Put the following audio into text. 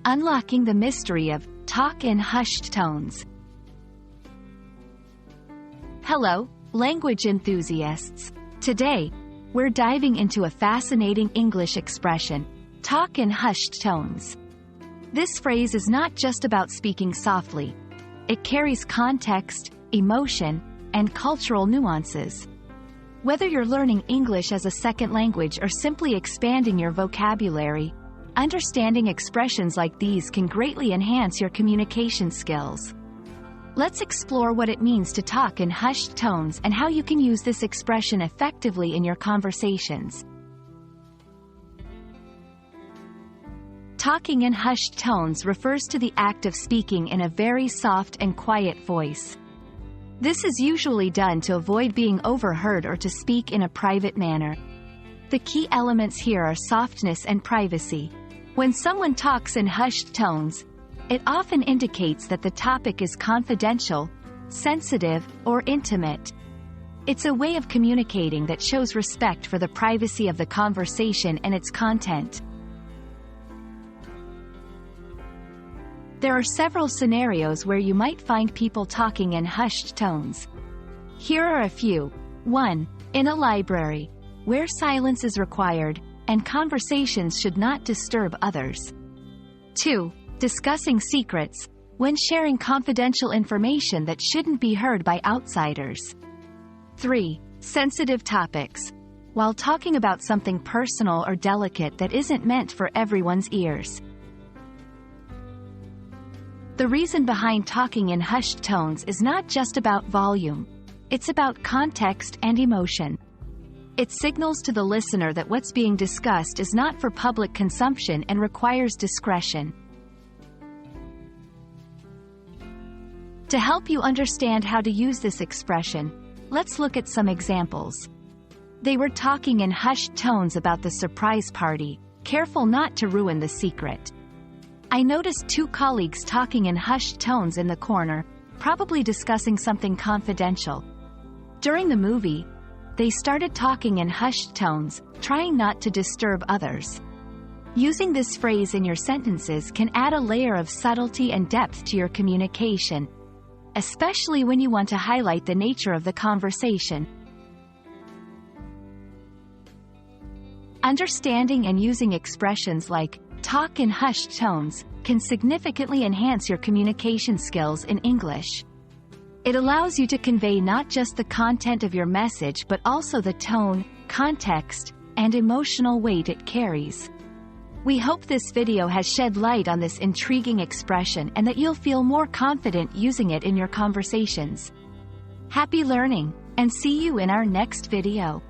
Unlocking the mystery of talk in hushed tones. Hello, language enthusiasts. Today, we're diving into a fascinating English expression, talk in hushed tones. This phrase is not just about speaking softly. It carries context, emotion, and cultural nuances. Whether you're learning English as a second language or simply expanding your vocabulary, understanding expressions like these can greatly enhance your communication skills. Let's explore what it means to talk in hushed tones and how you can use this expression effectively in your conversations. Talking in hushed tones refers to the act of speaking in a very soft and quiet voice. This is usually done to avoid being overheard or to speak in a private manner. The key elements here are softness and privacy. When someone talks in hushed tones, it often indicates that the topic is confidential, sensitive, or intimate. It's a way of communicating that shows respect for the privacy of the conversation and its content. There are several scenarios where you might find people talking in hushed tones. Here are a few. 1. In a library, where silence is required, and conversations should not disturb others. 2. Discussing secrets, when sharing confidential information that shouldn't be heard by outsiders. 3. Sensitive topics, while talking about something personal or delicate that isn't meant for everyone's ears. The reason behind talking in hushed tones is not just about volume. It's about context and emotion. It signals to the listener that what's being discussed is not for public consumption and requires discretion. To help you understand how to use this expression, let's look at some examples. They were talking in hushed tones about the surprise party, careful not to ruin the secret. I noticed two colleagues talking in hushed tones in the corner, probably discussing something confidential. During the movie, they started talking in hushed tones, trying not to disturb others. Using this phrase in your sentences can add a layer of subtlety and depth to your communication, especially when you want to highlight the nature of the conversation. Understanding and using expressions like talk in hushed tones can significantly enhance your communication skills in English. It allows you to convey not just the content of your message but also the tone, context, and emotional weight it carries. We hope this video has shed light on this intriguing expression and that you'll feel more confident using it in your conversations. Happy learning, and see you in our next video.